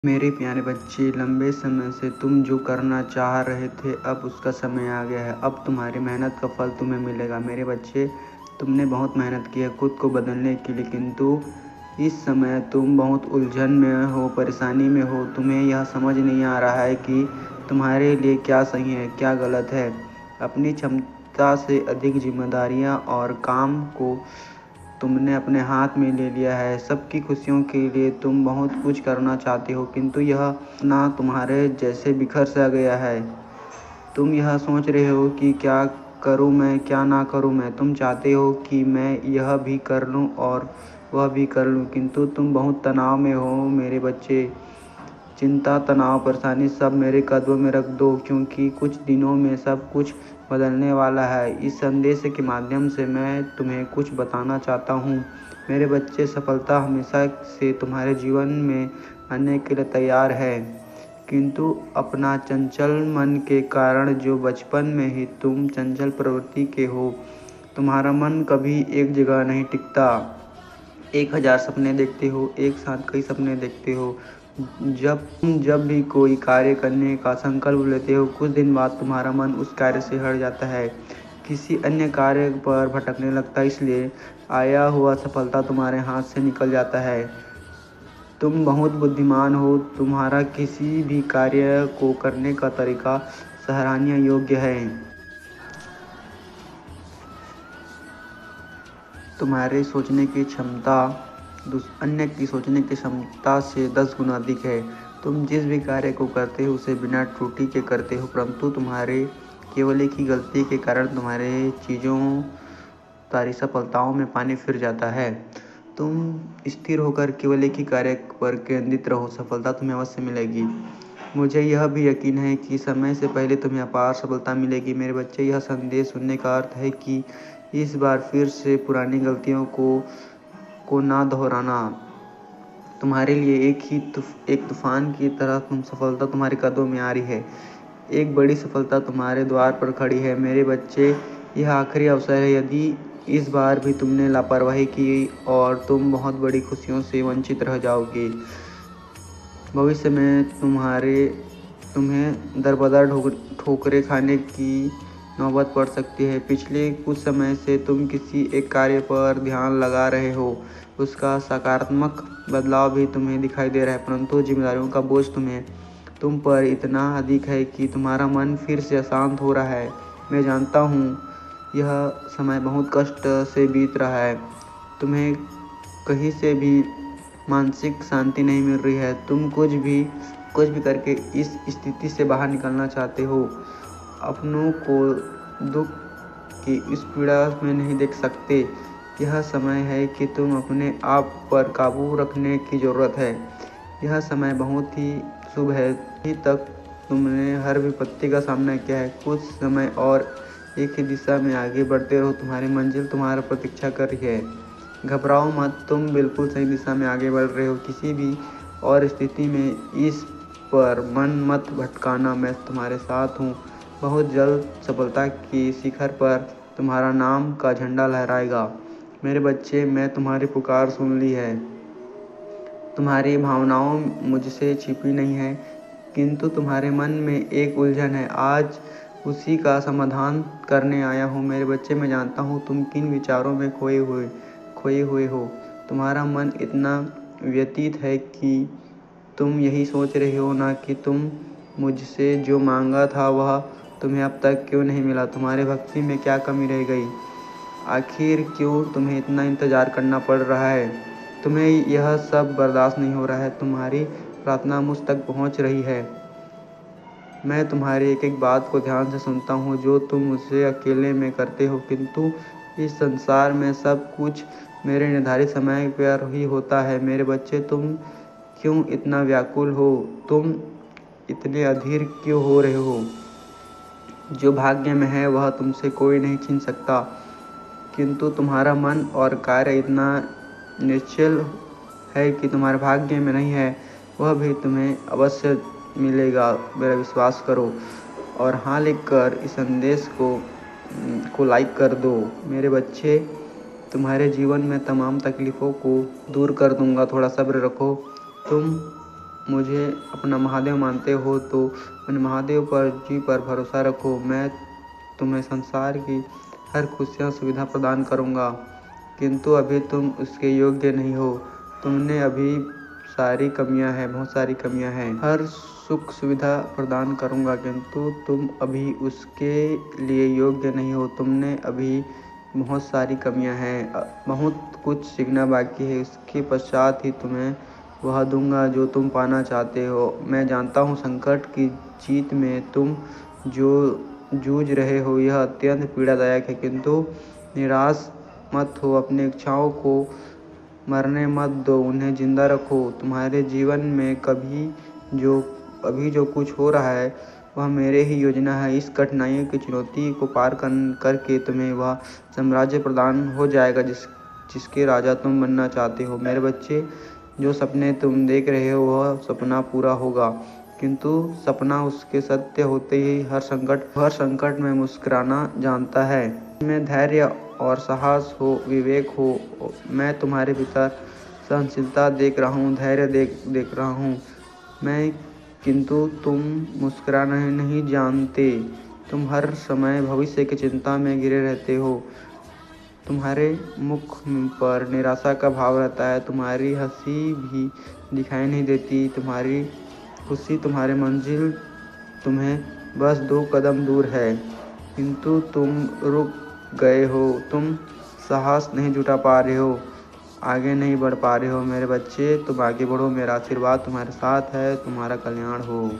मेरे प्यारे बच्चे, लंबे समय से तुम जो करना चाह रहे थे, अब उसका समय आ गया है। अब तुम्हारी मेहनत का फल तुम्हें मिलेगा। मेरे बच्चे, तुमने बहुत मेहनत की है खुद को बदलने के लिए, किंतु इस समय तुम बहुत उलझन में हो, परेशानी में हो। तुम्हें यह समझ नहीं आ रहा है कि तुम्हारे लिए क्या सही है, क्या गलत है। अपनी क्षमता से अधिक जिम्मेदारियां और काम को तुमने अपने हाथ में ले लिया है। सबकी खुशियों के लिए तुम बहुत कुछ करना चाहते हो, किंतु यह ना तुम्हारे जैसे बिखर सा गया है। तुम यह सोच रहे हो कि क्या करूं मैं, क्या ना करूं मैं। तुम चाहते हो कि मैं यह भी कर लूं और वह भी कर लूं, किंतु तुम बहुत तनाव में हो मेरे बच्चे। चिंता, तनाव, परेशानी सब मेरे कदमों में रख दो, क्योंकि कुछ दिनों में सब कुछ बदलने वाला है। इस संदेश के माध्यम से मैं तुम्हें कुछ बताना चाहता हूँ। मेरे बच्चे, सफलता हमेशा से तुम्हारे जीवन में आने के लिए तैयार है, किंतु अपना चंचल मन के कारण, जो बचपन में ही तुम चंचल प्रवृत्ति के हो। तुम्हारा मन कभी एक जगह नहीं टिकता। 1000 सपने देखते हो, एक साथ कई सपने देखते हो। जब भी कोई कार्य करने का संकल्प लेते हो, कुछ दिन बाद तुम्हारा मन उस कार्य से हट जाता है, किसी अन्य कार्य पर भटकने लगता है। इसलिए आया हुआ सफलता तुम्हारे हाथ से निकल जाता है। तुम बहुत बुद्धिमान हो। तुम्हारा किसी भी कार्य को करने का तरीका सराहनीय योग्य है। तुम्हारे सोचने की क्षमता अन्य की सोचने की क्षमता से 10 गुना अधिक है। तुम जिस भी कार्य को करते हो उसे बिना त्रुटि के करते हो, परंतु तुम्हारे केवल एक ही गलती के कारण तुम्हारी सफलताओं में पानी फिर जाता है। तुम स्थिर होकर केवल एक ही कार्य पर केंद्रित रहो, सफलता तुम्हें अवश्य मिलेगी। मुझे यह भी यकीन है कि समय से पहले तुम्हें अपार सफलता मिलेगी। मेरे बच्चे, यह संदेश सुनने का अर्थ है कि इस बार फिर से पुरानी गलतियों को ना दोहराना। तुम्हारे लिए एक तूफान की तरह सफलता तुम्हारे कदमों में आ रही है। एक बड़ी सफलता तुम्हारे द्वार पर खड़ी है। मेरे बच्चे, यह आखिरी अवसर है। यदि इस बार भी तुमने लापरवाही की और तुम बहुत बड़ी खुशियों से वंचित रह जाओगे। भविष्य में तुम्हें दरबदर ठोकरें खाने की नौबत पड़ सकती है। पिछले कुछ समय से तुम किसी एक कार्य पर ध्यान लगा रहे हो, उसका सकारात्मक बदलाव भी तुम्हें दिखाई दे रहा है, परंतु जिम्मेदारियों का बोझ तुम पर इतना अधिक है कि तुम्हारा मन फिर से अशांत हो रहा है। मैं जानता हूँ यह समय बहुत कष्ट से बीत रहा है। तुम्हें कहीं से भी मानसिक शांति नहीं मिल रही है। तुम कुछ भी करके इस स्थिति से बाहर निकलना चाहते हो। अपनों को दुख की इस पीड़ा में नहीं देख सकते। यह समय है कि तुम अपने आप पर काबू रखने की ज़रूरत है। यह समय बहुत ही शुभ है। अभी तक तुमने हर विपत्ति का सामना किया है। कुछ समय और एक ही दिशा में आगे बढ़ते रहो, तुम्हारी मंजिल तुम्हारा प्रतीक्षा कर रही है। घबराओ मत, तुम बिल्कुल सही दिशा में आगे बढ़ रहे हो। किसी भी और स्थिति में इस पर मन मत भटकाना, मैं तुम्हारे साथ हूँ। बहुत जल्द सफलता की शिखर पर तुम्हारा नाम का झंडा लहराएगा। मेरे बच्चे, मैं तुम्हारी पुकार सुन ली है। तुम्हारी भावनाओं मुझसे छिपी नहीं है, किंतु तुम्हारे मन में एक उलझन है। आज उसी का समाधान करने आया हूँ। मेरे बच्चे, मैं जानता हूँ तुम किन विचारों में खोए हुए हो। तुम्हारा मन इतना व्यतीत है कि तुम यही सोच रहे हो ना कि तुम मुझसे जो मांगा था वह तुम्हें अब तक क्यों नहीं मिला। तुम्हारे भक्ति में क्या कमी रह गई। आखिर क्यों तुम्हें इतना इंतजार करना पड़ रहा है। तुम्हें यह सब बर्दाश्त नहीं हो रहा है। तुम्हारी प्रार्थना मुझ तक पहुंच रही है। मैं तुम्हारी एक एक बात को ध्यान से सुनता हूँ जो तुम मुझसे अकेले में करते हो, किंतु इस संसार में सब कुछ मेरे निर्धारित समय पर ही होता है। मेरे बच्चे, तुम क्यों इतना व्याकुल हो। तुम इतने अधीर क्यों हो रहे हो। जो भाग्य में है वह तुमसे कोई नहीं छीन सकता, किंतु तुम्हारा मन और कार्य इतना निश्चल है कि तुम्हारे भाग्य में नहीं है। वह भी तुम्हें अवश्य मिलेगा, मेरा विश्वास करो। और हाँ लिखकर इस संदेश को लाइक कर दो। मेरे बच्चे, तुम्हारे जीवन में तमाम तकलीफ़ों को दूर कर दूंगा, थोड़ा सब्र रखो। तुम मुझे अपना महादेव मानते हो तो अपने महादेव पर जी पर भरोसा रखो। मैं तुम्हें संसार की हर खुशियाँ सुविधा प्रदान करूँगा, किंतु अभी तुम उसके योग्य नहीं हो। तुमने अभी बहुत सारी कमियां हैं। हर सुख सुविधा प्रदान करूँगा, किंतु तुम अभी उसके लिए योग्य नहीं हो। तुमने अभी बहुत सारी कमियां हैं, बहुत कुछ सीखना बाकी है। इसके पश्चात ही तुम्हें वह दूंगा जो तुम पाना चाहते हो। मैं जानता हूँ संकट की जीत में तुम जो जूझ रहे हो यह अत्यंत पीड़ादायक है, किंतु निराश मत हो। अपनी इच्छाओं को मरने मत दो, उन्हें जिंदा रखो। तुम्हारे जीवन में अभी जो कुछ हो रहा है वह मेरे ही योजना है। इस कठिनाइयों की चुनौती को पार करके तुम्हें वह साम्राज्य प्रदान हो जाएगा जिसके राजा तुम बनना चाहते हो। मेरे बच्चे, जो सपने तुम देख रहे हो वह सपना पूरा होगा, किंतु सपना उसके सत्य होते ही हर संकट में मुस्कुराना जानता है। में धैर्य और साहस हो, विवेक हो। मैं तुम्हारे भीतर सहनशीलता देख रहा हूँ, धैर्य देख रहा हूँ मैं, किंतु तुम मुस्कुराना नहीं जानते। तुम हर समय भविष्य की चिंता में घिरे रहते हो। तुम्हारे मुख पर निराशा का भाव रहता है। तुम्हारी हंसी भी दिखाई नहीं देती। तुम्हारी खुशी, तुम्हारी मंजिल तुम्हें बस 2 कदम दूर है, किंतु तुम रुक गए हो। तुम साहस नहीं जुटा पा रहे हो, आगे नहीं बढ़ पा रहे हो। मेरे बच्चे, तुम आगे बढ़ो। मेरा आशीर्वाद तुम्हारे साथ है। तुम्हारा कल्याण हो।